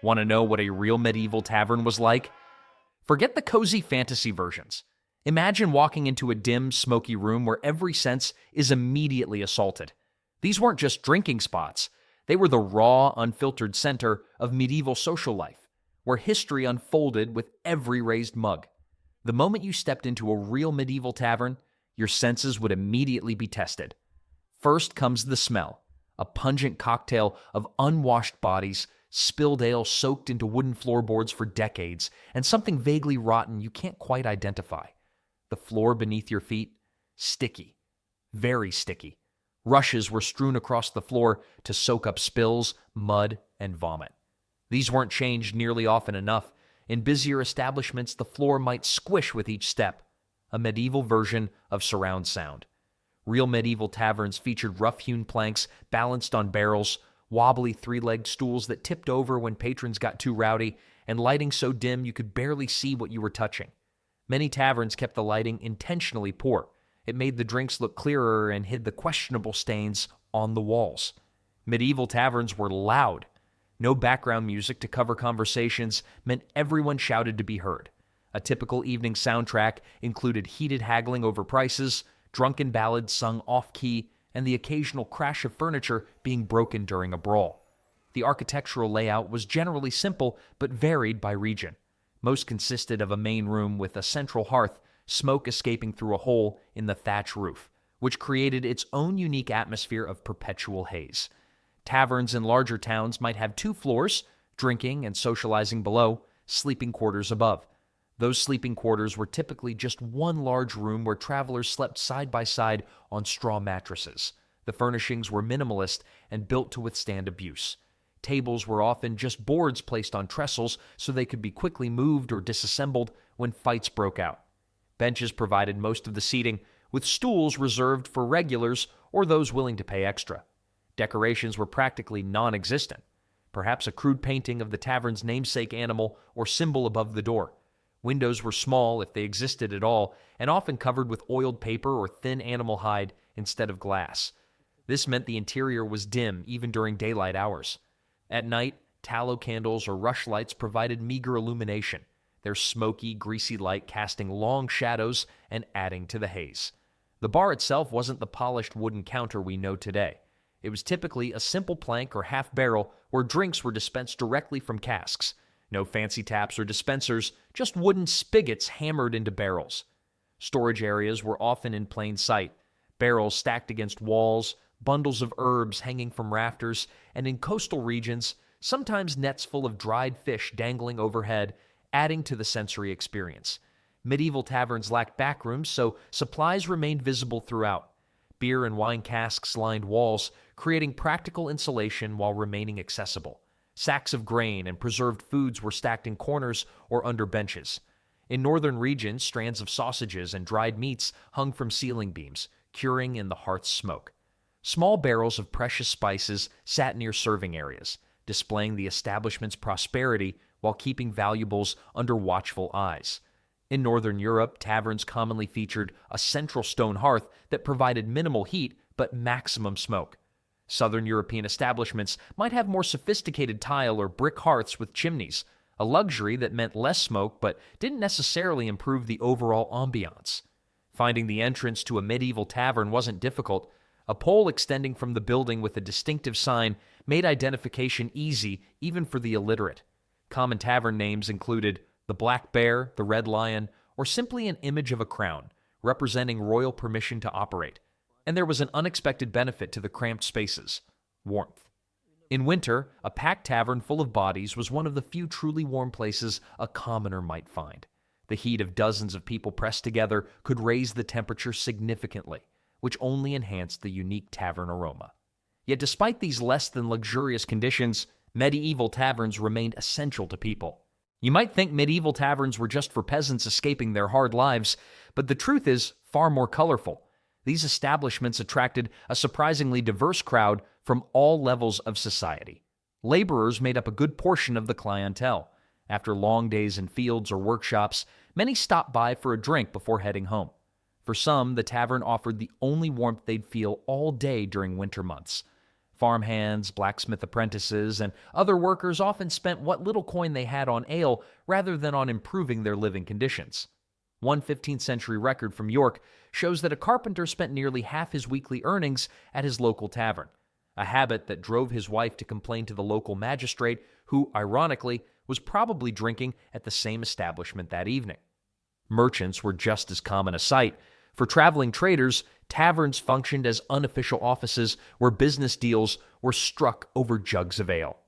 Want to know what a real medieval tavern was like? Forget the cozy fantasy versions. Imagine walking into a dim, smoky room where every sense is immediately assaulted. These weren't just drinking spots. They were the raw, unfiltered center of medieval social life, where history unfolded with every raised mug. The moment you stepped into a real medieval tavern, your senses would immediately be tested. First comes the smell, a pungent cocktail of unwashed bodies, spilled ale soaked into wooden floorboards for decades, and something vaguely rotten you can't quite identify. The floor beneath your feet, sticky, very sticky. Rushes were strewn across the floor to soak up spills, mud, and vomit. These weren't changed nearly often enough. In busier establishments, the floor might squish with each step, a medieval version of surround sound. Real medieval taverns featured rough-hewn planks balanced on barrels, wobbly three-legged stools that tipped over when patrons got too rowdy, and lighting so dim you could barely see what you were touching. Many taverns kept the lighting intentionally poor. It made the drinks look clearer and hid the questionable stains on the walls. Medieval taverns were loud. No background music to cover conversations meant everyone shouted to be heard. A typical evening soundtrack included heated haggling over prices, drunken ballads sung off-key, and the occasional crash of furniture being broken during a brawl. The architectural layout was generally simple but varied by region. Most consisted of a main room with a central hearth, smoke escaping through a hole in the thatch roof, which created its own unique atmosphere of perpetual haze. Taverns in larger towns might have 2 floors, drinking and socializing below, sleeping quarters above. Those sleeping quarters were typically just one large room where travelers slept side by side on straw mattresses. The furnishings were minimalist and built to withstand abuse. Tables were often just boards placed on trestles so they could be quickly moved or disassembled when fights broke out. Benches provided most of the seating, with stools reserved for regulars or those willing to pay extra. Decorations were practically non-existent. Perhaps a crude painting of the tavern's namesake animal or symbol above the door. Windows were small, if they existed at all, and often covered with oiled paper or thin animal hide instead of glass. This meant the interior was dim even during daylight hours. At night, tallow candles or rushlights provided meager illumination, their smoky, greasy light casting long shadows and adding to the haze. The bar itself wasn't the polished wooden counter we know today. It was typically a simple plank or half barrel where drinks were dispensed directly from casks. No fancy taps or dispensers, just wooden spigots hammered into barrels. Storage areas were often in plain sight, barrels stacked against walls, bundles of herbs hanging from rafters, and in coastal regions, sometimes nets full of dried fish dangling overhead, adding to the sensory experience. Medieval taverns lacked backrooms, so supplies remained visible throughout. Beer and wine casks lined walls, creating practical insulation while remaining accessible. Sacks of grain and preserved foods were stacked in corners or under benches. In northern regions, strands of sausages and dried meats hung from ceiling beams, curing in the hearth's smoke. Small barrels of precious spices sat near serving areas, displaying the establishment's prosperity while keeping valuables under watchful eyes. In Northern Europe, taverns commonly featured a central stone hearth that provided minimal heat but maximum smoke. Southern European establishments might have more sophisticated tile or brick hearths with chimneys, a luxury that meant less smoke but didn't necessarily improve the overall ambiance. Finding the entrance to a medieval tavern wasn't difficult. A pole extending from the building with a distinctive sign made identification easy even for the illiterate. Common tavern names included the Black Bear, the Red Lion, or simply an image of a crown, representing royal permission to operate. And there was an unexpected benefit to the cramped spaces: warmth. In winter, a packed tavern full of bodies was one of the few truly warm places a commoner might find. The heat of dozens of people pressed together could raise the temperature significantly, which only enhanced the unique tavern aroma. Yet despite these less than luxurious conditions, medieval taverns remained essential to people. You might think medieval taverns were just for peasants escaping their hard lives, but the truth is far more colorful. These establishments attracted a surprisingly diverse crowd from all levels of society. Laborers made up a good portion of the clientele. After long days in fields or workshops, many stopped by for a drink before heading home. For some, the tavern offered the only warmth they'd feel all day during winter months. Farmhands, blacksmith apprentices, and other workers often spent what little coin they had on ale rather than on improving their living conditions. One 15th century record from York shows that a carpenter spent nearly half his weekly earnings at his local tavern, a habit that drove his wife to complain to the local magistrate, who, ironically, was probably drinking at the same establishment that evening. Merchants were just as common a sight. For traveling traders, taverns functioned as unofficial offices where business deals were struck over jugs of ale.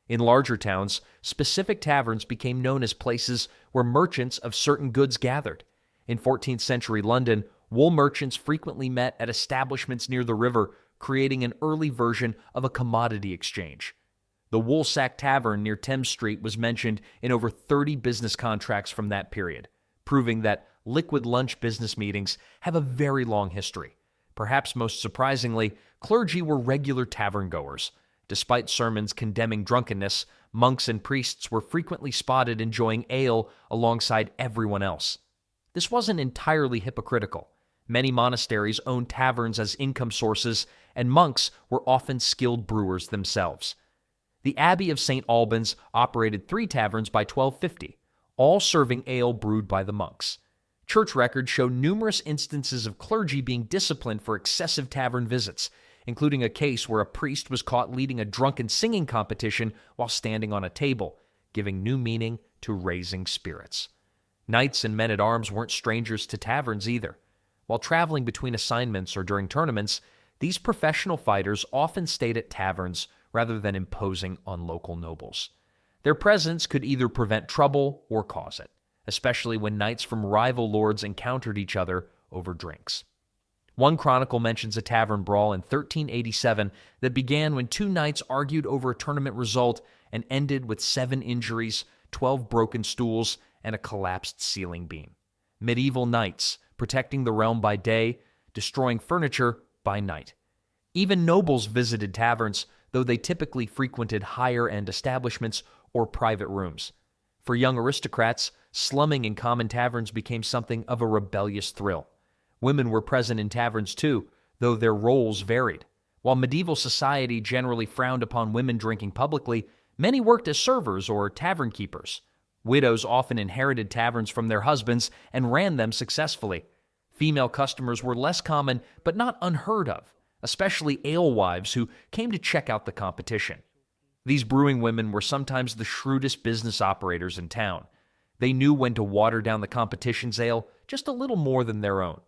In larger towns, specific taverns became known as places where merchants of certain goods gathered. In 14th century London, wool merchants frequently met at establishments near the river, creating an early version of a commodity exchange. The Woolsack Tavern near Thames Street was mentioned in over 30 business contracts from that period, proving that liquid lunch business meetings have a very long history. Perhaps most surprisingly, clergy were regular tavern goers. Despite sermons condemning drunkenness, monks and priests were frequently spotted enjoying ale alongside everyone else. This wasn't entirely hypocritical. Many monasteries owned taverns as income sources, and monks were often skilled brewers themselves. The Abbey of St. Albans operated 3 taverns by 1250, all serving ale brewed by the monks. Church records show numerous instances of clergy being disciplined for excessive tavern visits, including a case where a priest was caught leading a drunken singing competition while standing on a table, giving new meaning to raising spirits. Knights and men-at-arms weren't strangers to taverns either. While traveling between assignments or during tournaments, these professional fighters often stayed at taverns rather than imposing on local nobles. Their presence could either prevent trouble or cause it, especially when knights from rival lords encountered each other over drinks. One chronicle mentions a tavern brawl in 1387 that began when 2 knights argued over a tournament result and ended with 7 injuries, 12 broken stools, and a collapsed ceiling beam. Medieval knights, protecting the realm by day, destroying furniture by night. Even nobles visited taverns, though they typically frequented higher-end establishments or private rooms. For young aristocrats, slumming in common taverns became something of a rebellious thrill. Women were present in taverns too, though their roles varied. While medieval society generally frowned upon women drinking publicly, many worked as servers or tavern keepers. Widows often inherited taverns from their husbands and ran them successfully. Female customers were less common, but not unheard of, especially alewives who came to check out the competition. These brewing women were sometimes the shrewdest business operators in town. They knew when to water down the competition's ale just a little more than their own.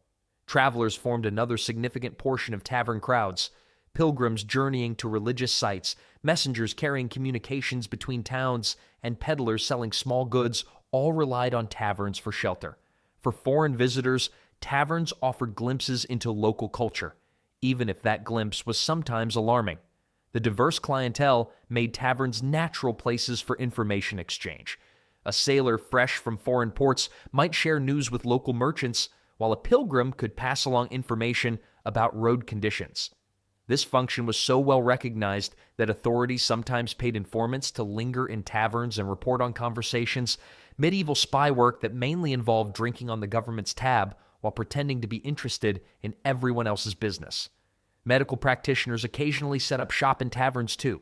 Travelers formed another significant portion of tavern crowds. Pilgrims journeying to religious sites, messengers carrying communications between towns, and peddlers selling small goods all relied on taverns for shelter. For foreign visitors, taverns offered glimpses into local culture, even if that glimpse was sometimes alarming. The diverse clientele made taverns natural places for information exchange. A sailor fresh from foreign ports might share news with local merchants, while a pilgrim could pass along information about road conditions. This function was so well recognized that authorities sometimes paid informants to linger in taverns and report on conversations. Medieval spy work that mainly involved drinking on the government's tab while pretending to be interested in everyone else's business. Medical practitioners occasionally set up shop in taverns too.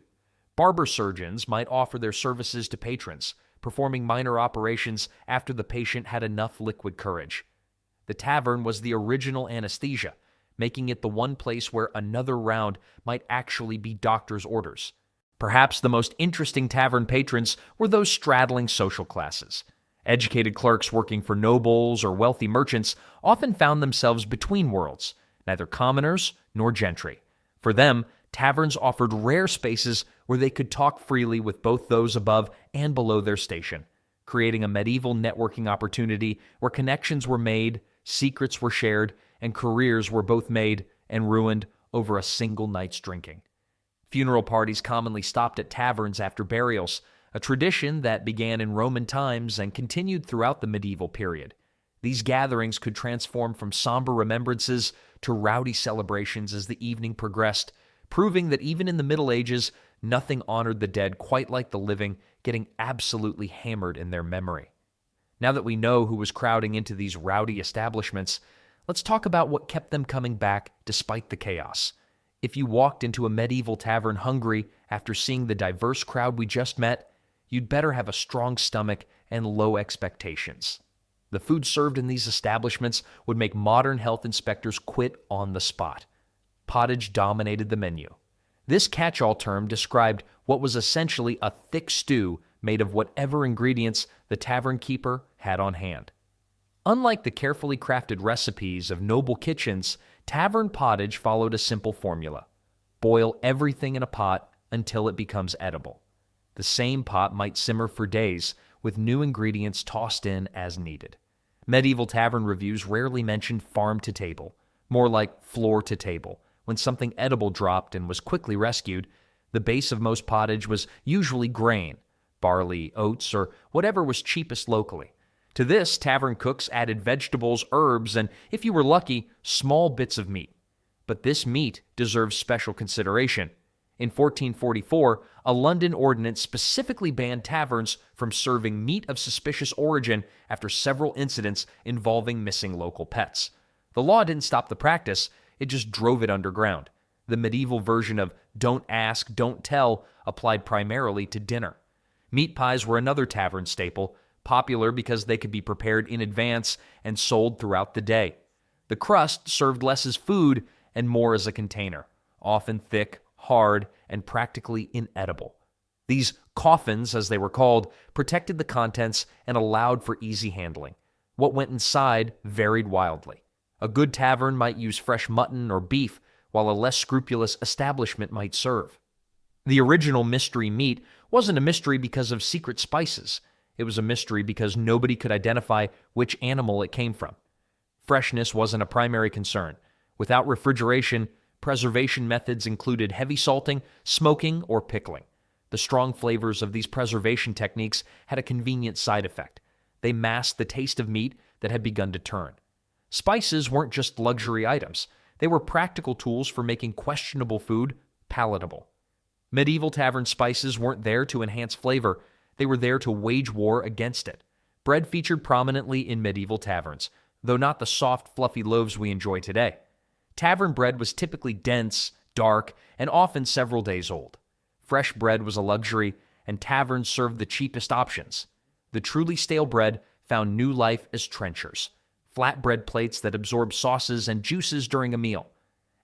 Barber surgeons might offer their services to patrons, performing minor operations after the patient had enough liquid courage. The tavern was the original anesthesia, making it the one place where another round might actually be doctor's orders. Perhaps the most interesting tavern patrons were those straddling social classes. Educated clerks working for nobles or wealthy merchants often found themselves between worlds, neither commoners nor gentry. For them, taverns offered rare spaces where they could talk freely with both those above and below their station, creating a medieval networking opportunity where connections were made, secrets were shared, and careers were both made and ruined over a single night's drinking. Funeral parties commonly stopped at taverns after burials, a tradition that began in Roman times and continued throughout the medieval period. These gatherings could transform from somber remembrances to rowdy celebrations as the evening progressed, proving that even in the Middle Ages, nothing honored the dead quite like the living getting absolutely hammered in their memory. Now that we know who was crowding into these rowdy establishments, let's talk about what kept them coming back despite the chaos. If you walked into a medieval tavern hungry after seeing the diverse crowd we just met, you'd better have a strong stomach and low expectations. The food served in these establishments would make modern health inspectors quit on the spot. Pottage dominated the menu. This catch-all term described what was essentially a thick stew made of whatever ingredients the tavern keeper had on hand. Unlike the carefully crafted recipes of noble kitchens, tavern pottage followed a simple formula. Boil everything in a pot until it becomes edible. The same pot might simmer for days, with new ingredients tossed in as needed. Medieval tavern reviews rarely mentioned farm to table, more like floor to table. When something edible dropped and was quickly rescued, the base of most pottage was usually grain, barley, oats, or whatever was cheapest locally. To this, tavern cooks added vegetables, herbs, and, if you were lucky, small bits of meat. But this meat deserves special consideration. In 1444, a London ordinance specifically banned taverns from serving meat of suspicious origin after several incidents involving missing local pets. The law didn't stop the practice, it just drove it underground. The medieval version of "don't ask, don't tell" applied primarily to dinner. Meat pies were another tavern staple, popular because they could be prepared in advance and sold throughout the day. The crust served less as food and more as a container, often thick, hard, and practically inedible. These coffins, as they were called, protected the contents and allowed for easy handling. What went inside varied wildly. A good tavern might use fresh mutton or beef, while a less scrupulous establishment might serve. The original mystery meat wasn't a mystery because of secret spices. It was a mystery because nobody could identify which animal it came from. Freshness wasn't a primary concern. Without refrigeration, preservation methods included heavy salting, smoking, or pickling. The strong flavors of these preservation techniques had a convenient side effect. They masked the taste of meat that had begun to turn. Spices weren't just luxury items. They were practical tools for making questionable food palatable. Medieval tavern spices weren't there to enhance flavor. They were there to wage war against it. Bread featured prominently in medieval taverns, though not the soft, fluffy loaves we enjoy today. Tavern bread was typically dense, dark, and often several days old. Fresh bread was a luxury, and taverns served the cheapest options. The truly stale bread found new life as trenchers, flatbread plates that absorbed sauces and juices during a meal.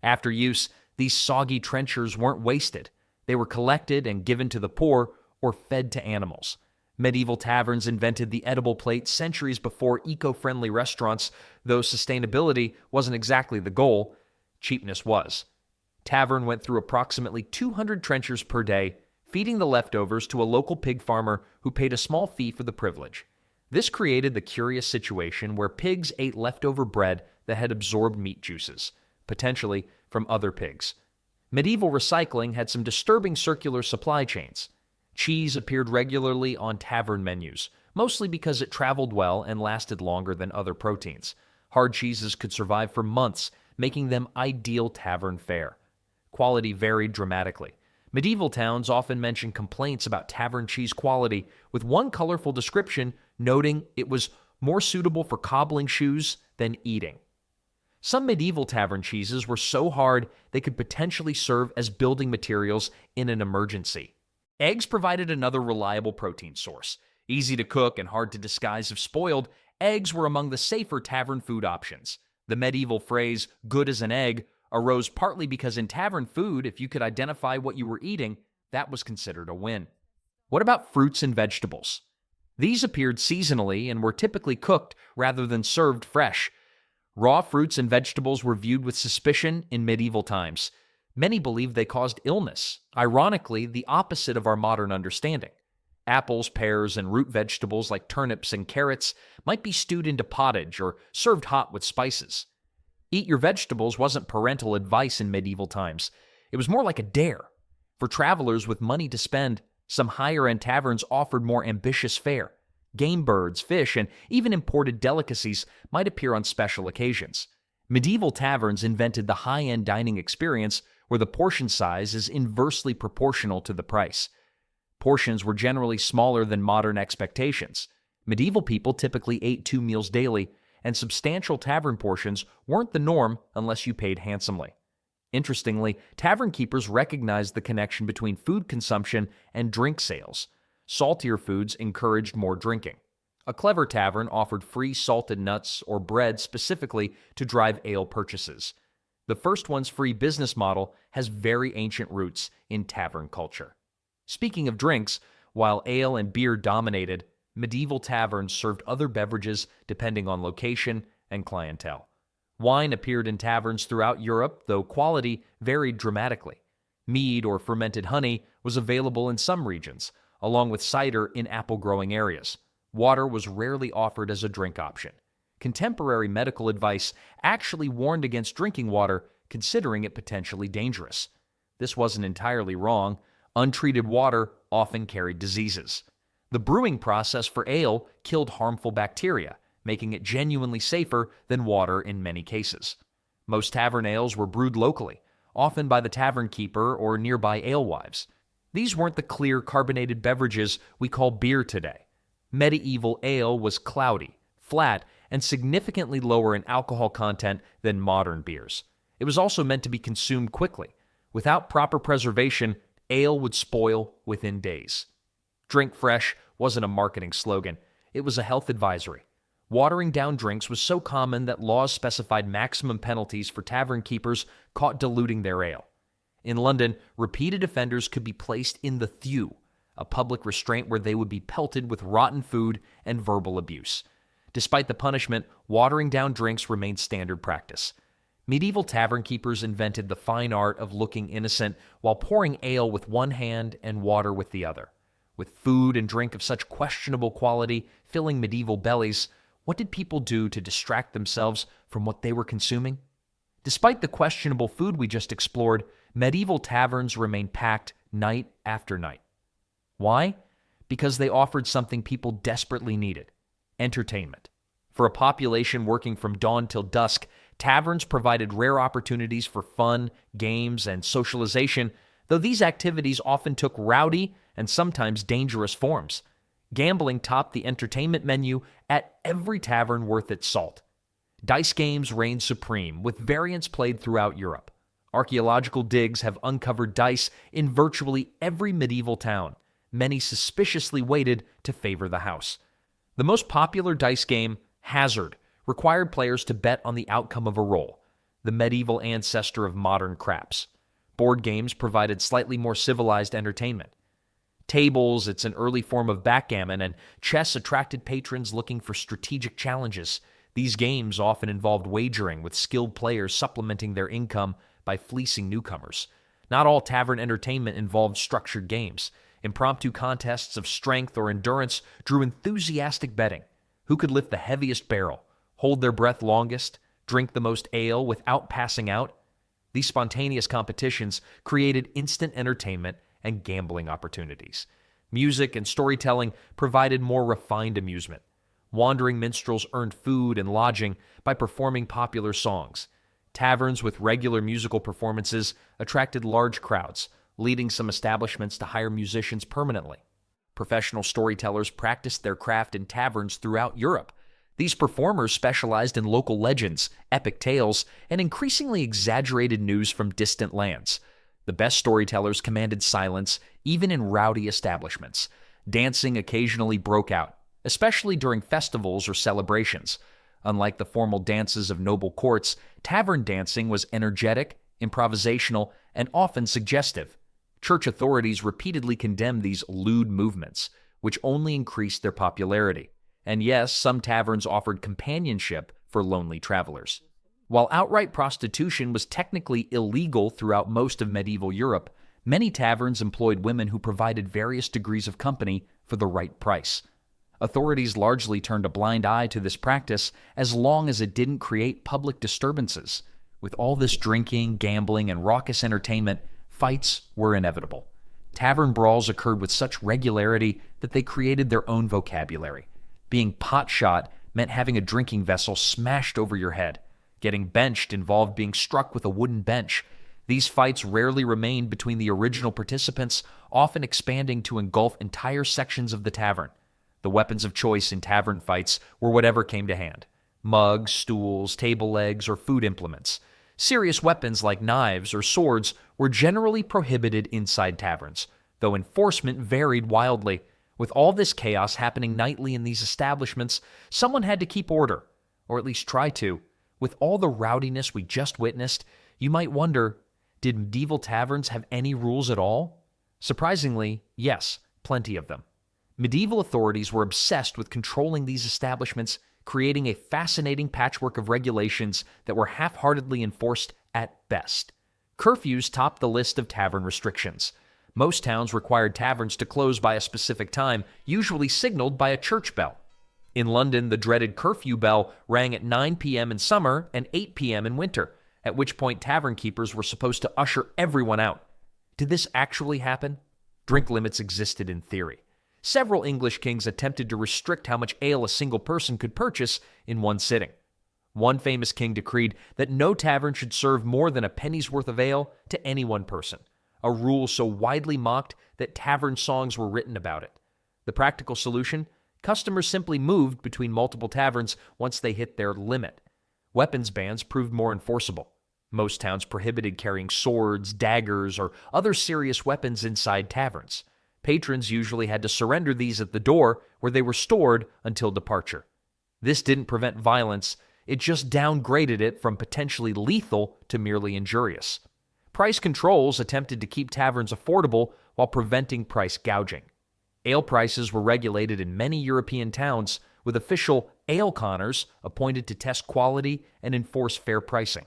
After use, these soggy trenchers weren't wasted. They were collected and given to the poor or fed to animals. Medieval taverns invented the edible plate centuries before eco-friendly restaurants, though sustainability wasn't exactly the goal. Cheapness was. Tavern went through approximately 200 trenchers per day, feeding the leftovers to a local pig farmer who paid a small fee for the privilege. This created the curious situation where pigs ate leftover bread that had absorbed meat juices, potentially from other pigs. Medieval recycling had some disturbing circular supply chains. Cheese appeared regularly on tavern menus, mostly because it traveled well and lasted longer than other proteins. Hard cheeses could survive for months, making them ideal tavern fare. Quality varied dramatically. Medieval towns often mention complaints about tavern cheese quality, with one colorful description noting it was more suitable for cobbling shoes than eating. Some medieval tavern cheeses were so hard they could potentially serve as building materials in an emergency. Eggs provided another reliable protein source. Easy to cook and hard to disguise if spoiled, eggs were among the safer tavern food options. The medieval phrase, "good as an egg," arose partly because in tavern food, if you could identify what you were eating, that was considered a win. What about fruits and vegetables? These appeared seasonally and were typically cooked rather than served fresh. Raw fruits and vegetables were viewed with suspicion in medieval times. Many believed they caused illness, ironically the opposite of our modern understanding. Apples, pears, and root vegetables like turnips and carrots might be stewed into pottage or served hot with spices. Eat your vegetables wasn't parental advice in medieval times. It was more like a dare. For travelers with money to spend, some higher-end taverns offered more ambitious fare. Game birds, fish, and even imported delicacies might appear on special occasions. Medieval taverns invented the high-end dining experience where the portion size is inversely proportional to the price. Portions were generally smaller than modern expectations. Medieval people typically ate 2 meals daily, and substantial tavern portions weren't the norm unless you paid handsomely. Interestingly, tavern keepers recognized the connection between food consumption and drink sales. Saltier foods encouraged more drinking. A clever tavern offered free salted nuts or bread specifically to drive ale purchases. The first one's free business model has very ancient roots in tavern culture. Speaking of drinks, while ale and beer dominated, medieval taverns served other beverages depending on location and clientele. Wine appeared in taverns throughout Europe, though quality varied dramatically. Mead or fermented honey was available in some regions, along with cider in apple-growing areas. Water was rarely offered as a drink option. Contemporary medical advice actually warned against drinking water, considering it potentially dangerous. This wasn't entirely wrong. Untreated water often carried diseases. The brewing process for ale killed harmful bacteria, making it genuinely safer than water in many cases. Most tavern ales were brewed locally, often by the tavern keeper or nearby alewives. These weren't the clear carbonated beverages we call beer today. Medieval ale was cloudy, flat, and significantly lower in alcohol content than modern beers. It was also meant to be consumed quickly. Without proper preservation, ale would spoil within days. Drink fresh wasn't a marketing slogan, it was a health advisory. Watering down drinks was so common that laws specified maximum penalties for tavern keepers caught diluting their ale. In London, repeated offenders could be placed in the thew, a public restraint where they would be pelted with rotten food and verbal abuse. Despite the punishment, watering down drinks remained standard practice. Medieval tavern keepers invented the fine art of looking innocent while pouring ale with one hand and water with the other. With food and drink of such questionable quality filling medieval bellies, what did people do to distract themselves from what they were consuming? Despite the questionable food we just explored, medieval taverns remained packed night after night. Why? Because they offered something people desperately needed: entertainment. For a population working from dawn till dusk, taverns provided rare opportunities for fun, games, and socialization, though these activities often took rowdy and sometimes dangerous forms. Gambling topped the entertainment menu at every tavern worth its salt. Dice games reigned supreme, with variants played throughout Europe. Archaeological digs have uncovered dice in virtually every medieval town, many suspiciously weighted to favor the house. The most popular dice game, Hazard, required players to bet on the outcome of a roll, the medieval ancestor of modern craps. Board games provided slightly more civilized entertainment. Tables, it's an early form of backgammon, and chess attracted patrons looking for strategic challenges. These games often involved wagering, with skilled players supplementing their income by fleecing newcomers. Not all tavern entertainment involved structured games. Impromptu contests of strength or endurance drew enthusiastic betting. Who could lift the heaviest barrel, hold their breath longest, drink the most ale without passing out? These spontaneous competitions created instant entertainment and gambling opportunities. Music and storytelling provided more refined amusement. Wandering minstrels earned food and lodging by performing popular songs. Taverns with regular musical performances attracted large crowds, leading some establishments to hire musicians permanently. Professional storytellers practiced their craft in taverns throughout Europe. These performers specialized in local legends, epic tales, and increasingly exaggerated news from distant lands. The best storytellers commanded silence, even in rowdy establishments. Dancing occasionally broke out, especially during festivals or celebrations. Unlike the formal dances of noble courts, tavern dancing was energetic, improvisational, and often suggestive. Church authorities repeatedly condemned these lewd movements, which only increased their popularity. And yes, some taverns offered companionship for lonely travelers. While outright prostitution was technically illegal throughout most of medieval Europe, many taverns employed women who provided various degrees of company for the right price. Authorities largely turned a blind eye to this practice as long as it didn't create public disturbances. With all this drinking, gambling, and raucous entertainment, fights were inevitable. Tavern brawls occurred with such regularity that they created their own vocabulary. Being pot-shot meant having a drinking vessel smashed over your head. Getting benched involved being struck with a wooden bench. These fights rarely remained between the original participants, often expanding to engulf entire sections of the tavern. The weapons of choice in tavern fights were whatever came to hand: mugs, stools, table legs, or food implements. Serious weapons like knives or swords were generally prohibited inside taverns, though enforcement varied wildly. With all this chaos happening nightly in these establishments, someone had to keep order, or at least try to. With all the rowdiness we just witnessed, you might wonder, did medieval taverns have any rules at all? Surprisingly, yes, plenty of them. Medieval authorities were obsessed with controlling these establishments, creating a fascinating patchwork of regulations that were half-heartedly enforced at best. Curfews topped the list of tavern restrictions. Most towns required taverns to close by a specific time, usually signaled by a church bell. In London, the dreaded curfew bell rang at 9 p.m. in summer and 8 p.m. in winter, at which point tavern keepers were supposed to usher everyone out. Did this actually happen? Drink limits existed in theory. Several English kings attempted to restrict how much ale a single person could purchase in one sitting. One famous king decreed that no tavern should serve more than a penny's worth of ale to any one person, a rule so widely mocked that tavern songs were written about it. The practical solution? Customers simply moved between multiple taverns once they hit their limit. Weapons bans proved more enforceable. Most towns prohibited carrying swords, daggers, or other serious weapons inside taverns. Patrons usually had to surrender these at the door, where they were stored until departure. This didn't prevent violence, it just downgraded it from potentially lethal to merely injurious. Price controls attempted to keep taverns affordable while preventing price gouging. Ale prices were regulated in many European towns, with official ale conners appointed to test quality and enforce fair pricing.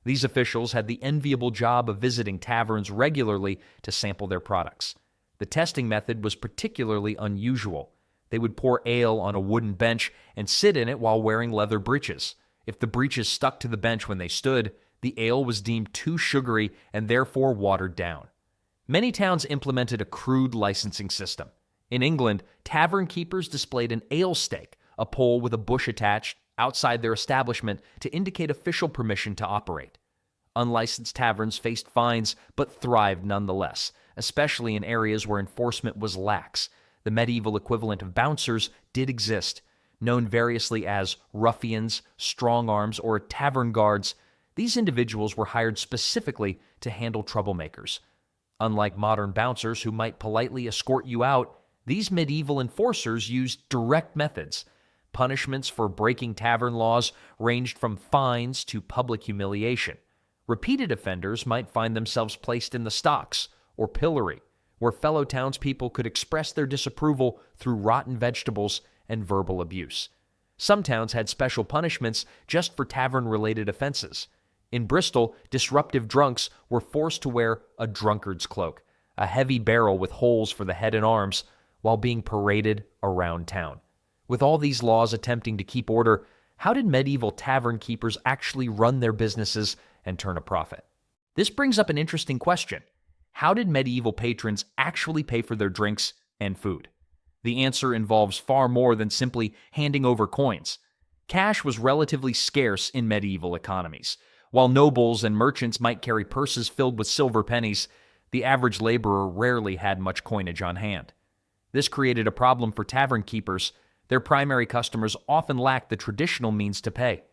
These officials had the enviable job of visiting taverns regularly to sample their products. The testing method was particularly unusual. They would pour ale on a wooden bench and sit in it while wearing leather breeches. If the breeches stuck to the bench when they stood, the ale was deemed too sugary and therefore watered down. Many towns implemented a crude licensing system. In England, tavern keepers displayed an ale stake, a pole with a bush attached, outside their establishment to indicate official permission to operate. Unlicensed taverns faced fines but thrived nonetheless, especially in areas where enforcement was lax. The medieval equivalent of bouncers did exist, known variously as ruffians, strong-arms, or tavern guards. These individuals were hired specifically to handle troublemakers. Unlike modern bouncers who might politely escort you out, these medieval enforcers used direct methods. Punishments for breaking tavern laws ranged from fines to public humiliation. Repeated offenders might find themselves placed in the stocks or pillory, where fellow townspeople could express their disapproval through rotten vegetables and verbal abuse. Some towns had special punishments just for tavern-related offenses. In Bristol, disruptive drunks were forced to wear a drunkard's cloak, a heavy barrel with holes for the head and arms, while being paraded around town. With all these laws attempting to keep order, how did medieval tavern keepers actually run their businesses and turn a profit? This brings up an interesting question. How did medieval patrons actually pay for their drinks and food? The answer involves far more than simply handing over coins. Cash was relatively scarce in medieval economies. While nobles and merchants might carry purses filled with silver pennies, the average laborer rarely had much coinage on hand. This created a problem for tavern keepers. Their primary customers often lacked the traditional means to pay.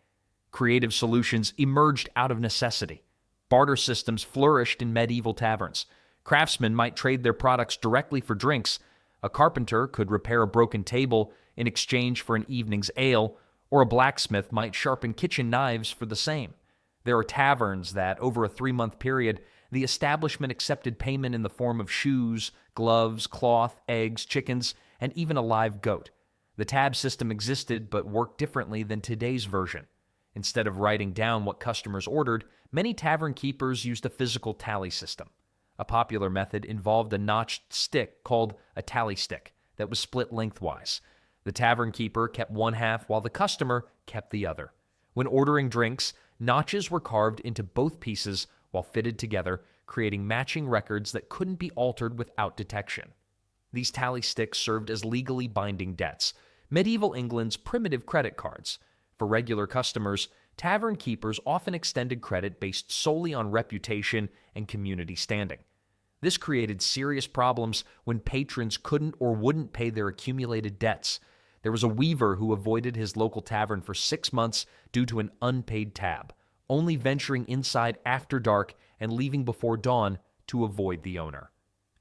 Creative solutions emerged out of necessity. Barter systems flourished in medieval taverns. Craftsmen might trade their products directly for drinks. A carpenter could repair a broken table in exchange for an evening's ale, or a blacksmith might sharpen kitchen knives for the same. There are taverns that, over a 3-month period, the establishment accepted payment in the form of shoes, gloves, cloth, eggs, chickens, and even a live goat. The tab system existed but worked differently than today's version. Instead of writing down what customers ordered, many tavern keepers used a physical tally system. A popular method involved a notched stick called a tally stick that was split lengthwise. The tavern keeper kept one half while the customer kept the other. When ordering drinks, notches were carved into both pieces while fitted together, creating matching records that couldn't be altered without detection. These tally sticks served as legally binding debts, medieval England's primitive credit cards. For regular customers, tavern keepers often extended credit based solely on reputation and community standing. This created serious problems when patrons couldn't or wouldn't pay their accumulated debts. There was a weaver who avoided his local tavern for 6 months due to an unpaid tab, only venturing inside after dark and leaving before dawn to avoid the owner.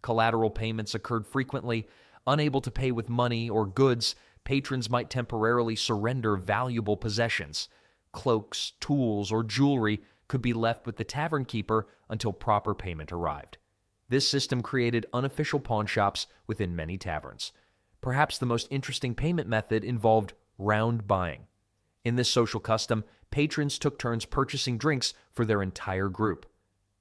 Collateral payments occurred frequently. Unable to pay with money or goods, patrons might temporarily surrender valuable possessions. Cloaks, tools, or jewelry could be left with the tavern keeper until proper payment arrived. This system created unofficial pawnshops within many taverns. Perhaps the most interesting payment method involved round buying. In this social custom, patrons took turns purchasing drinks for their entire group.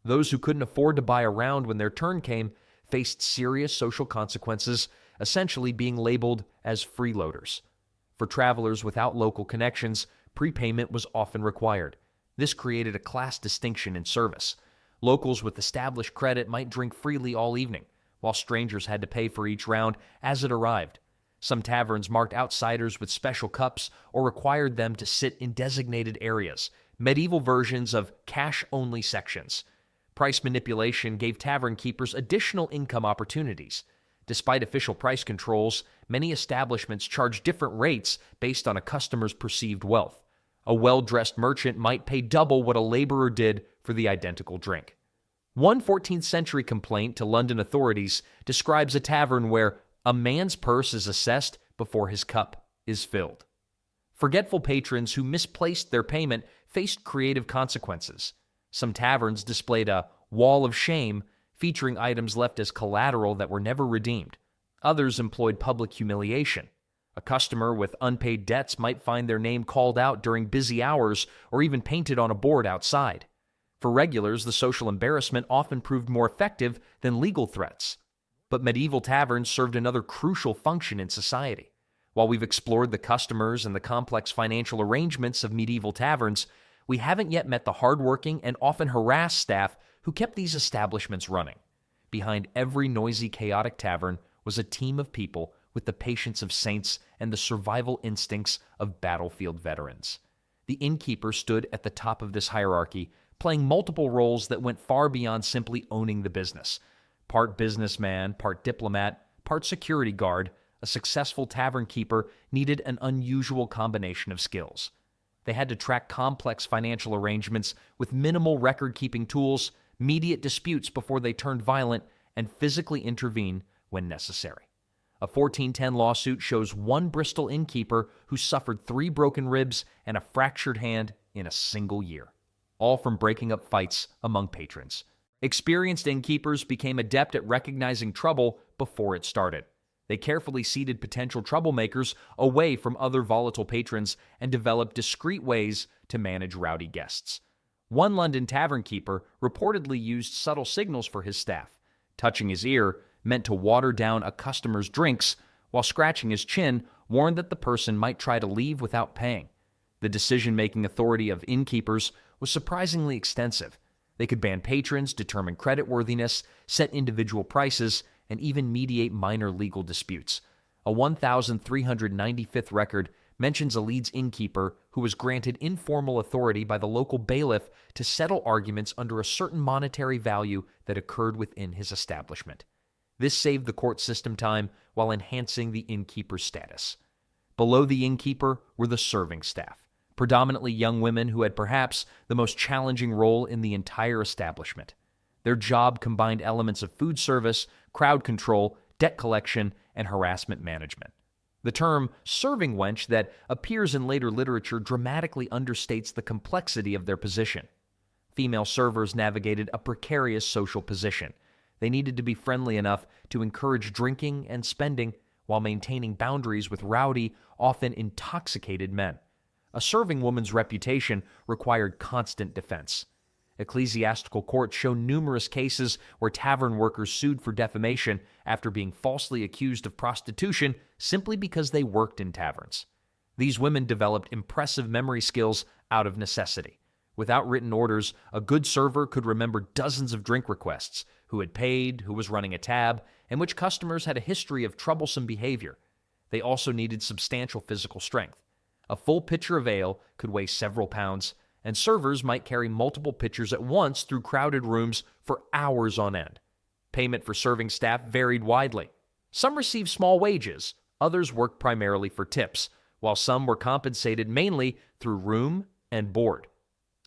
Those who couldn't afford to buy a round when their turn came faced serious social consequences, essentially being labeled as freeloaders. For travelers without local connections, prepayment was often required. This created a class distinction in service. Locals with established credit might drink freely all evening, while strangers had to pay for each round as it arrived. Some taverns marked outsiders with special cups or required them to sit in designated areas, medieval versions of cash-only sections. Price manipulation gave tavern keepers additional income opportunities. Despite official price controls, many establishments charged different rates based on a customer's perceived wealth. A well-dressed merchant might pay double what a laborer did for the identical drink. One 14th century complaint to London authorities describes a tavern where a man's purse is assessed before his cup is filled. Forgetful patrons who misplaced their payment faced creative consequences. Some taverns displayed a wall of shame featuring items left as collateral that were never redeemed. Others employed public humiliation. A customer with unpaid debts might find their name called out during busy hours or even painted on a board outside. For regulars, the social embarrassment often proved more effective than legal threats. But medieval taverns served another crucial function in society. While we've explored the customers and the complex financial arrangements of medieval taverns, we haven't yet met the hardworking and often harassed staff who kept these establishments running. Behind every noisy, chaotic tavern was a team of people with the patience of saints and the survival instincts of battlefield veterans. The innkeeper stood at the top of this hierarchy, playing multiple roles that went far beyond simply owning the business. Part businessman, part diplomat, part security guard, a successful tavern keeper needed an unusual combination of skills. They had to track complex financial arrangements with minimal record-keeping tools, mediate disputes before they turned violent, and physically intervene when necessary. A 1410 lawsuit shows one Bristol innkeeper who suffered 3 broken ribs and a fractured hand in a single year, all from breaking up fights among patrons. Experienced innkeepers became adept at recognizing trouble before it started. They carefully seeded potential troublemakers away from other volatile patrons and developed discreet ways to manage rowdy guests. One London tavern keeper reportedly used subtle signals for his staff. Touching his ear meant to water down a customer's drinks, while scratching his chin warned that the person might try to leave without paying. The decision-making authority of innkeepers was surprisingly extensive. They could ban patrons, determine creditworthiness, set individual prices, and even mediate minor legal disputes. A 1,395th record mentions a Leeds innkeeper who was granted informal authority by the local bailiff to settle arguments under a certain monetary value that occurred within his establishment. This saved the court system time while enhancing the innkeeper's status. Below the innkeeper were the serving staff, predominantly young women who had perhaps the most challenging role in the entire establishment. Their job combined elements of food service, crowd control, debt collection, and harassment management. The term serving wench that appears in later literature dramatically understates the complexity of their position. Female servers navigated a precarious social position. They needed to be friendly enough to encourage drinking and spending while maintaining boundaries with rowdy, often intoxicated men. A serving woman's reputation required constant defense. Ecclesiastical courts show numerous cases where tavern workers sued for defamation after being falsely accused of prostitution simply because they worked in taverns. These women developed impressive memory skills out of necessity. Without written orders, a good server could remember dozens of drink requests, who had paid, who was running a tab, and which customers had a history of troublesome behavior. They also needed substantial physical strength. A full pitcher of ale could weigh several pounds, and servers might carry multiple pitchers at once through crowded rooms for hours on end. Payment for serving staff varied widely. Some received small wages, others worked primarily for tips, while some were compensated mainly through room and board.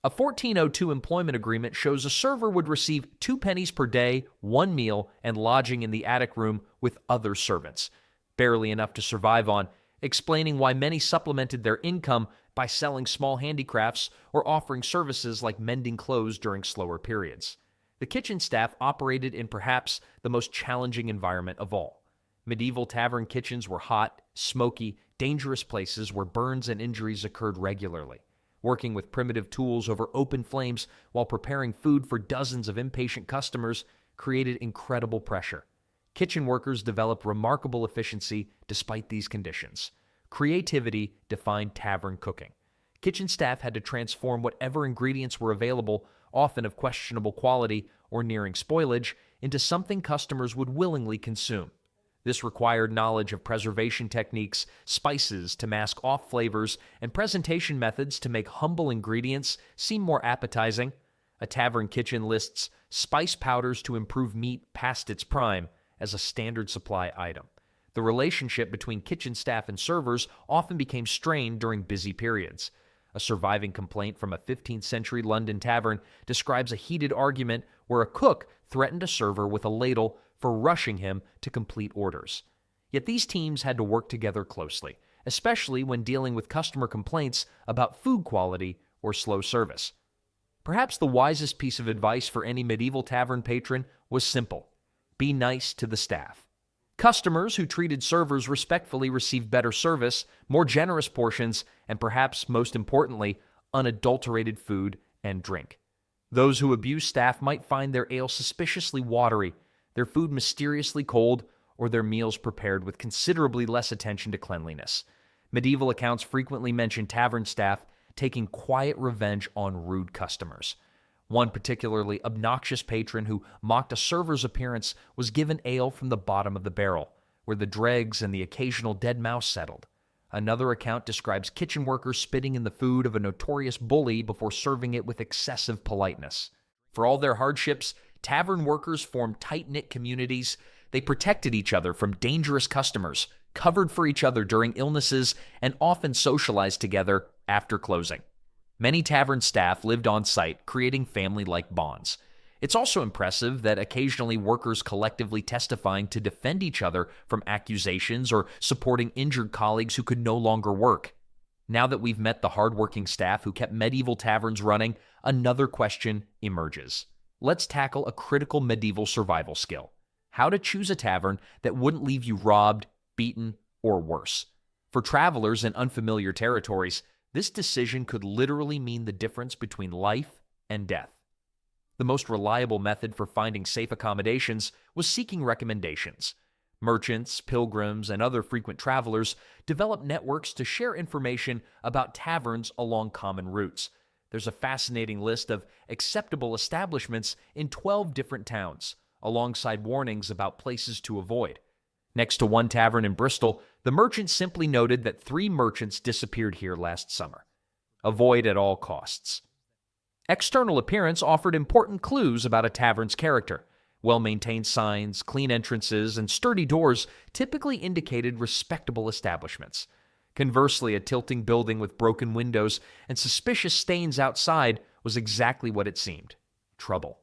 A 1402 employment agreement shows a server would receive 2 pennies per day, 1 meal, and lodging in the attic room with other servants, barely enough to survive on, explaining why many supplemented their income by selling small handicrafts or offering services like mending clothes during slower periods. The kitchen staff operated in perhaps the most challenging environment of all. Medieval tavern kitchens were hot, smoky, dangerous places where burns and injuries occurred regularly. Working with primitive tools over open flames while preparing food for dozens of impatient customers created incredible pressure. Kitchen workers developed remarkable efficiency despite these conditions. Creativity defined tavern cooking. Kitchen staff had to transform whatever ingredients were available, often of questionable quality or nearing spoilage, into something customers would willingly consume. This required knowledge of preservation techniques, spices to mask off flavors, and presentation methods to make humble ingredients seem more appetizing. A tavern kitchen lists spice powders to improve meat past its prime as a standard supply item. The relationship between kitchen staff and servers often became strained during busy periods. A surviving complaint from a 15th century London tavern describes a heated argument where a cook threatened a server with a ladle for rushing him to complete orders. Yet these teams had to work together closely, especially when dealing with customer complaints about food quality or slow service. Perhaps the wisest piece of advice for any medieval tavern patron was simple: be nice to the staff. Customers who treated servers respectfully received better service, more generous portions, and perhaps most importantly, unadulterated food and drink. Those who abused staff might find their ale suspiciously watery, their food mysteriously cold, or their meals prepared with considerably less attention to cleanliness. Medieval accounts frequently mention tavern staff taking quiet revenge on rude customers. One particularly obnoxious patron who mocked a server's appearance was given ale from the bottom of the barrel, where the dregs and the occasional dead mouse settled. Another account describes kitchen workers spitting in the food of a notorious bully before serving it with excessive politeness. For all their hardships, tavern workers formed tight-knit communities. They protected each other from dangerous customers, covered for each other during illnesses, and often socialized together after closing. Many tavern staff lived on site, creating family-like bonds. It's also impressive that occasionally workers collectively testifying to defend each other from accusations or supporting injured colleagues who could no longer work. Now that we've met the hardworking staff who kept medieval taverns running, another question emerges. Let's tackle a critical medieval survival skill: how to choose a tavern that wouldn't leave you robbed, beaten, or worse. For travelers in unfamiliar territories, this decision could literally mean the difference between life and death. The most reliable method for finding safe accommodations was seeking recommendations. Merchants, pilgrims, and other frequent travelers developed networks to share information about taverns along common routes. There's a fascinating list of acceptable establishments in 12 different towns, alongside warnings about places to avoid. Next to one tavern in Bristol, the merchant simply noted that 3 merchants disappeared here last summer. Avoid at all costs. External appearance offered important clues about a tavern's character. Well-maintained signs, clean entrances, and sturdy doors typically indicated respectable establishments. Conversely, a tilting building with broken windows and suspicious stains outside was exactly what it seemed: trouble.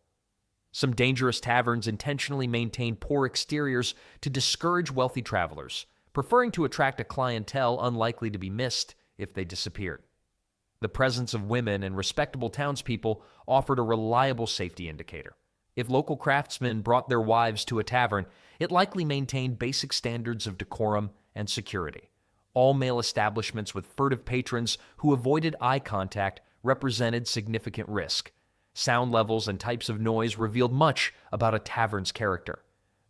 Some dangerous taverns intentionally maintained poor exteriors to discourage wealthy travelers, preferring to attract a clientele unlikely to be missed if they disappeared. The presence of women and respectable townspeople offered a reliable safety indicator. If local craftsmen brought their wives to a tavern, it likely maintained basic standards of decorum and security. All male establishments with furtive patrons who avoided eye contact represented significant risk. Sound levels and types of noise revealed much about a tavern's character.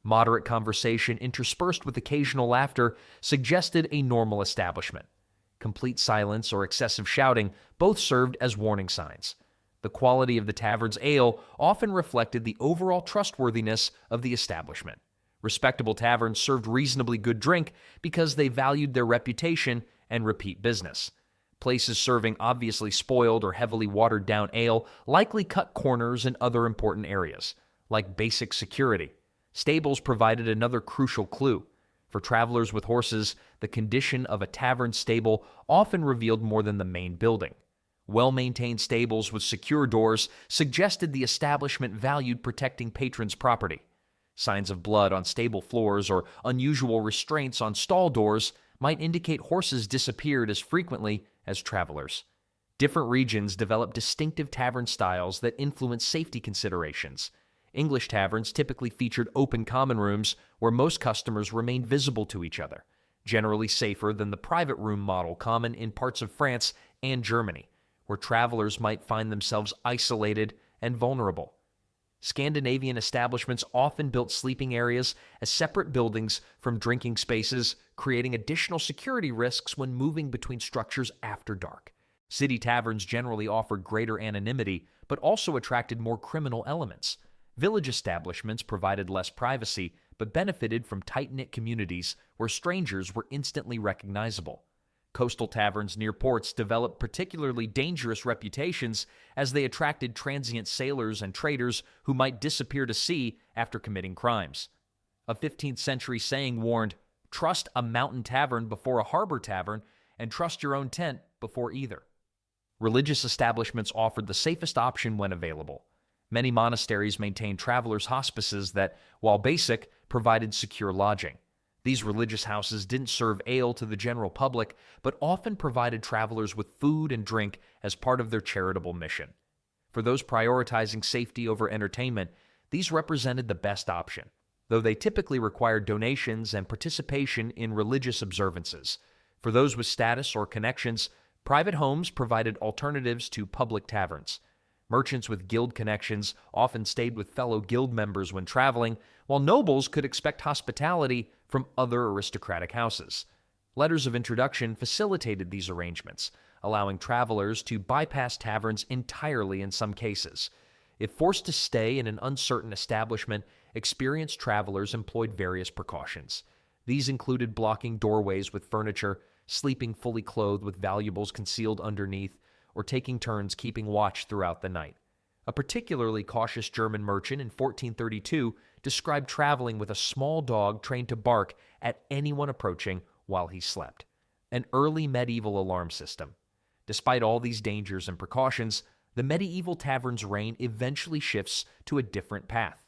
Moderate conversation interspersed with occasional laughter suggested a normal establishment. Complete silence or excessive shouting both served as warning signs. The quality of the tavern's ale often reflected the overall trustworthiness of the establishment. Respectable taverns served reasonably good drink because they valued their reputation and repeat business. Places serving obviously spoiled or heavily watered-down ale likely cut corners in other important areas, like basic security. Stables provided another crucial clue. For travelers with horses, the condition of a tavern stable often revealed more than the main building. Well-maintained stables with secure doors suggested the establishment valued protecting patrons' property. Signs of blood on stable floors or unusual restraints on stall doors might indicate horses disappeared as frequently as travelers. Different regions developed distinctive tavern styles that influenced safety considerations. English taverns typically featured open common rooms where most customers remained visible to each other, generally safer than the private room model common in parts of France and Germany, where travelers might find themselves isolated and vulnerable. Scandinavian establishments often built sleeping areas as separate buildings from drinking spaces, creating additional security risks when moving between structures after dark. City taverns generally offered greater anonymity, but also attracted more criminal elements. Village establishments provided less privacy, but benefited from tight-knit communities where strangers were instantly recognizable. Coastal taverns near ports developed particularly dangerous reputations as they attracted transient sailors and traders who might disappear to sea after committing crimes. A 15th century saying warned, "Trust a mountain tavern before a harbor tavern, and trust your own tent before either." Religious establishments offered the safest option when available. Many monasteries maintained travelers' hospices that, while basic, provided secure lodging. These religious houses didn't serve ale to the general public, but often provided travelers with food and drink as part of their charitable mission. For those prioritizing safety over entertainment, these represented the best option, though they typically required donations and participation in religious observances. For those with status or connections, private homes provided alternatives to public taverns. Merchants with guild connections often stayed with fellow guild members when traveling, while nobles could expect hospitality from other aristocratic houses. Letters of introduction facilitated these arrangements, allowing travelers to bypass taverns entirely in some cases. If forced to stay in an uncertain establishment, experienced travelers employed various precautions. These included blocking doorways with furniture, sleeping fully clothed with valuables concealed underneath, or taking turns keeping watch throughout the night. A particularly cautious German merchant in 1432 described traveling with a small dog trained to bark at anyone approaching while he slept. An early medieval alarm system. Despite all these dangers and precautions, the medieval tavern's reign eventually shifts to a different path.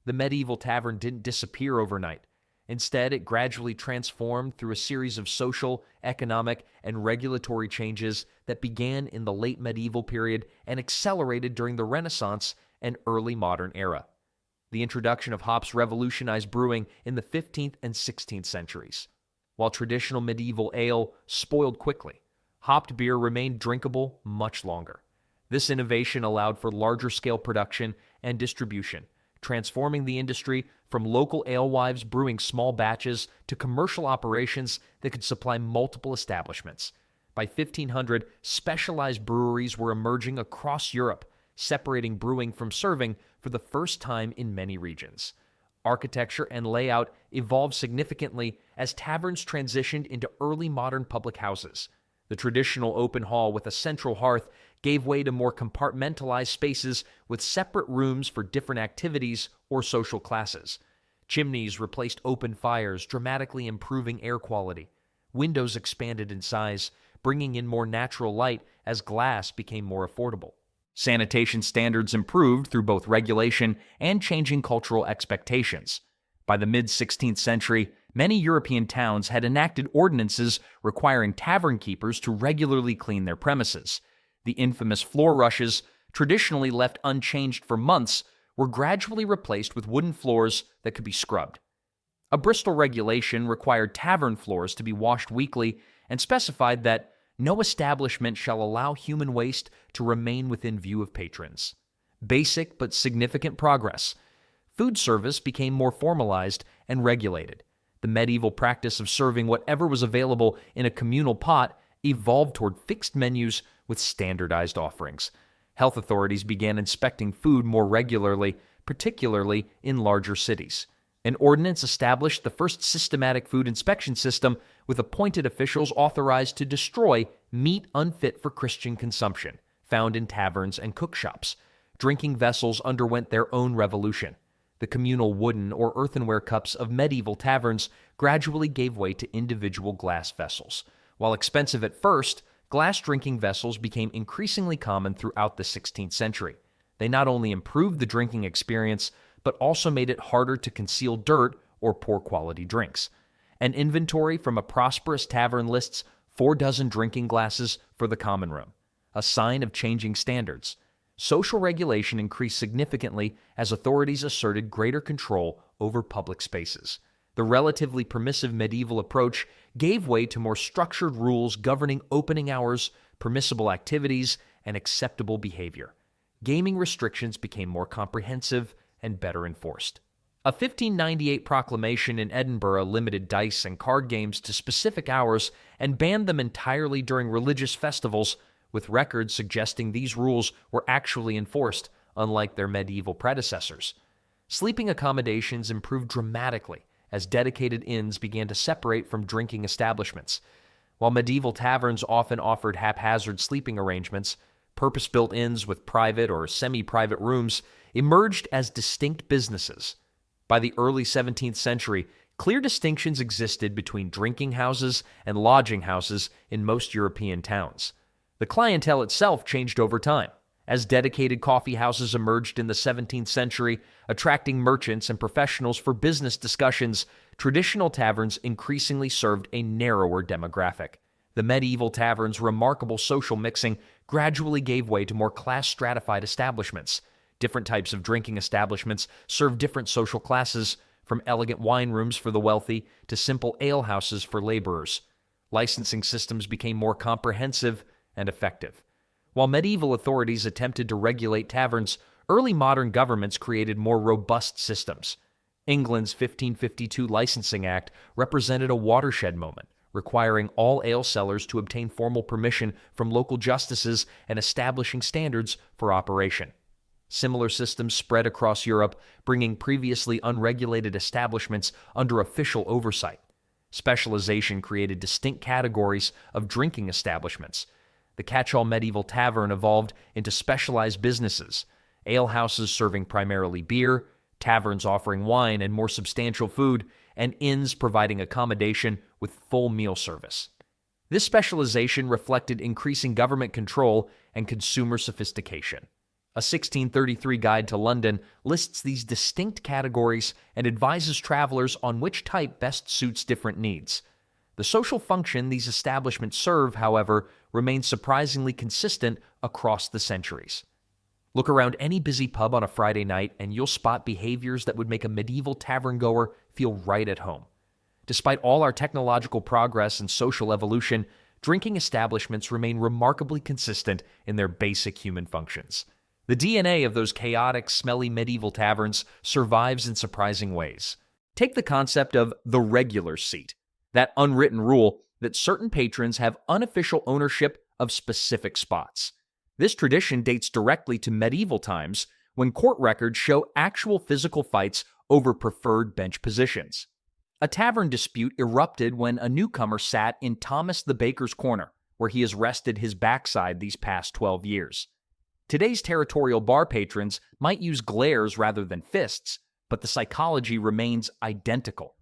The medieval tavern didn't disappear overnight. Instead, it gradually transformed through a series of social, economic, and regulatory changes that began in the late medieval period and accelerated during the Renaissance and early modern era. The introduction of hops revolutionized brewing in the 15th and 16th centuries. While traditional medieval ale spoiled quickly, hopped beer remained drinkable much longer. This innovation allowed for larger-scale production and distribution, transforming the industry from local alewives brewing small batches to commercial operations that could supply multiple establishments. By 1500, specialized breweries were emerging across Europe, separating brewing from serving for the first time in many regions. Architecture and layout evolved significantly as taverns transitioned into early modern public houses. The traditional open hall with a central hearth gave way to more compartmentalized spaces with separate rooms for different activities or social classes. Chimneys replaced open fires, dramatically improving air quality. Windows expanded in size, bringing in more natural light as glass became more affordable. Sanitation standards improved through both regulation and changing cultural expectations. By the mid-16th century, many European towns had enacted ordinances requiring tavern keepers to regularly clean their premises. The infamous floor rushes, traditionally left unchanged for months, were gradually replaced with wooden floors that could be scrubbed. A Bristol regulation required tavern floors to be washed weekly and specified that no establishment shall allow human waste to remain within view of patrons. Basic but significant progress. Food service became more formalized and regulated. The medieval practice of serving whatever was available in a communal pot evolved toward fixed menus with standardized offerings. Health authorities began inspecting food more regularly, particularly in larger cities. An ordinance established the first systematic food inspection system with appointed officials authorized to destroy meat unfit for Christian consumption, found in taverns and cookshops. Drinking vessels underwent their own revolution. The communal wooden or earthenware cups of medieval taverns gradually gave way to individual glass vessels. While expensive at first, glass drinking vessels became increasingly common throughout the 16th century. They not only improved the drinking experience, but also made it harder to conceal dirt or poor quality drinks. An inventory from a prosperous tavern lists 4 dozen drinking glasses for the common room, a sign of changing standards. Social regulation increased significantly as authorities asserted greater control over public spaces. The relatively permissive medieval approach gave way to more structured rules governing opening hours, permissible activities, and acceptable behavior. Gaming restrictions became more comprehensive and better enforced. A 1598 proclamation in Edinburgh limited dice and card games to specific hours and banned them entirely during religious festivals, with records suggesting these rules were actually enforced, unlike their medieval predecessors. Sleeping accommodations improved dramatically as dedicated inns began to separate from drinking establishments. While medieval taverns often offered haphazard sleeping arrangements, purpose-built inns with private or semi-private rooms emerged as distinct businesses. By the early 17th century, clear distinctions existed between drinking houses and lodging houses in most European towns. The clientele itself changed over time, as dedicated coffee houses emerged in the 17th century, attracting merchants and professionals for business discussions. Traditional taverns increasingly served a narrower demographic. The medieval tavern's remarkable social mixing gradually gave way to more class-stratified establishments. Different types of drinking establishments served different social classes, from elegant wine rooms for the wealthy to simple alehouses for laborers. Licensing systems became more comprehensive and effective. While medieval authorities attempted to regulate taverns, early modern governments created more robust systems. England's 1552 Licensing Act represented a watershed moment, requiring all ale sellers to obtain formal permission from local justices and establishing standards for operation. Similar systems spread across Europe, bringing previously unregulated establishments under official oversight. Specialization created distinct categories of drinking establishments. The catch-all medieval tavern evolved into specialized businesses, alehouses serving primarily beer, taverns offering wine and more substantial food, and inns providing accommodation with full meal service. This specialization reflected increasing government control and consumer sophistication. A 1633 guide to London lists these distinct categories and advises travelers on which type best suits different needs. The social function these establishments serve, however, remains surprisingly consistent across the centuries. Look around any busy pub on a Friday night and you'll spot behaviors that would make a medieval tavern goer feel right at home. Despite all our technological progress and social evolution, drinking establishments remain remarkably consistent in their basic human functions. The DNA of those chaotic, smelly medieval taverns survives in surprising ways. Take the concept of the regular seat, that unwritten rule that certain patrons have unofficial ownership of specific spots. This tradition dates directly to medieval times, when court records show actual physical fights over preferred bench positions. A tavern dispute erupted when a newcomer sat in Thomas the Baker's corner, where he has rested his backside these past 12 years. Today's territorial bar patrons might use glares rather than fists, but the psychology remains identical.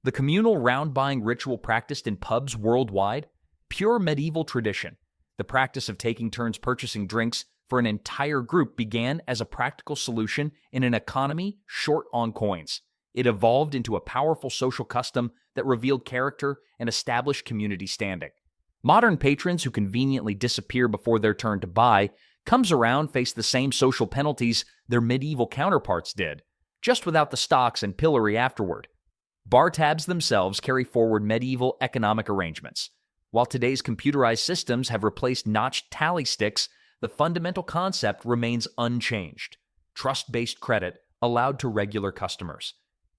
The communal round-buying ritual practiced in pubs worldwide, pure medieval tradition. The practice of taking turns purchasing drinks for an entire group began as a practical solution in an economy short on coins. It evolved into a powerful social custom that revealed character and established community standing. Modern patrons who conveniently disappear before their turn to buy comes around face the same social penalties their medieval counterparts did, just without the stocks and pillory afterward. Bar tabs themselves carry forward medieval economic arrangements. While today's computerized systems have replaced notched tally sticks, the fundamental concept remains unchanged. Trust-based credit allowed to regular customers.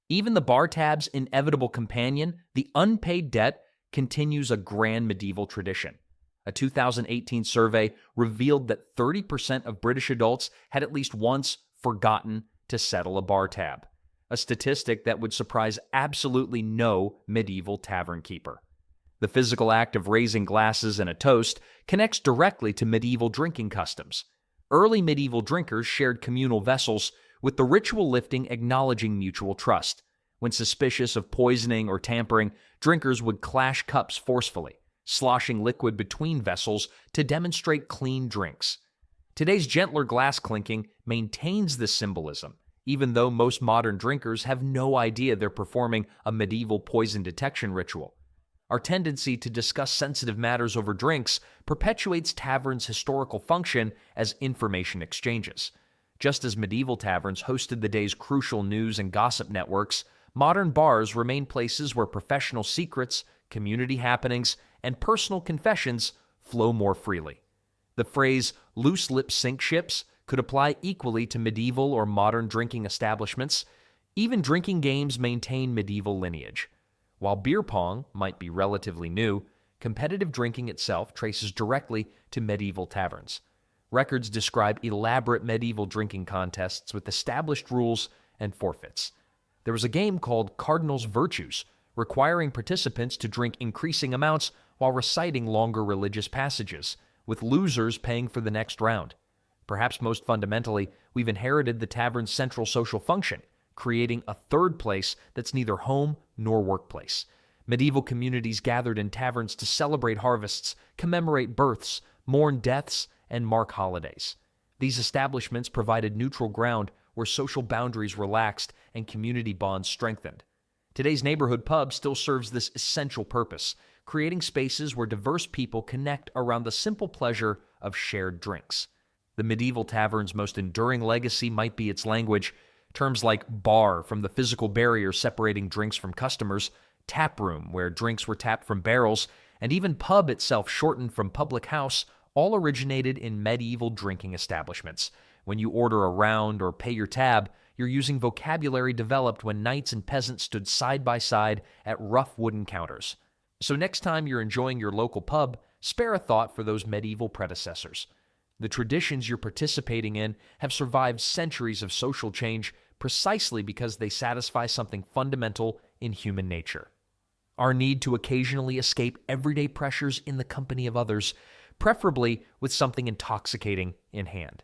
Even the bar tab's inevitable companion, the unpaid debt, continues a grand medieval tradition. A 2018 survey revealed that 30% of British adults had at least once forgotten to settle a bar tab, a statistic that would surprise absolutely no medieval tavern keeper. The physical act of raising glasses in a toast connects directly to medieval drinking customs. Early medieval drinkers shared communal vessels, with the ritual lifting acknowledging mutual trust. When suspicious of poisoning or tampering, drinkers would clash cups forcefully. sloshing liquid between vessels to demonstrate clean drinks. Today's gentler glass clinking maintains this symbolism, even though most modern drinkers have no idea they're performing a medieval poison detection ritual. Our tendency to discuss sensitive matters over drinks perpetuates taverns' historical function as information exchanges. Just as medieval taverns hosted the day's crucial news and gossip networks, modern bars remain places where professional secrets, community happenings, and personal confessions flow more freely. The phrase loose lip sink ships could apply equally to medieval or modern drinking establishments. Even drinking games maintain medieval lineage. While beer pong might be relatively new, competitive drinking itself traces directly to medieval taverns. Records describe elaborate medieval drinking contests with established rules and forfeits. There was a game called Cardinal's Virtues, requiring participants to drink increasing amounts while reciting longer religious passages, with losers paying for the next round. Perhaps most fundamentally, we've inherited the tavern's central social function, creating a third place that's neither home nor workplace. Medieval communities gathered in taverns to celebrate harvests, commemorate births, mourn deaths, and mark holidays. These establishments provided neutral ground where social boundaries relaxed and community bonds strengthened. Today's neighborhood pub still serves this essential purpose, creating spaces where diverse people connect around the simple pleasure of shared drinks. The medieval tavern's most enduring legacy might be its language. Terms like bar, from the physical barrier separating drinks from customers, tap room, where drinks were tapped from barrels, and even pub itself, shortened from public house, all originated in medieval drinking establishments. When you order a round or pay your tab, you're using vocabulary developed when knights and peasants stood side by side at rough wooden counters. So next time you're enjoying your local pub, spare a thought for those medieval predecessors. The traditions you're participating in have survived centuries of social change precisely because they satisfy something fundamental in human nature: our need to occasionally escape everyday pressures in the company of others, preferably with something intoxicating in hand.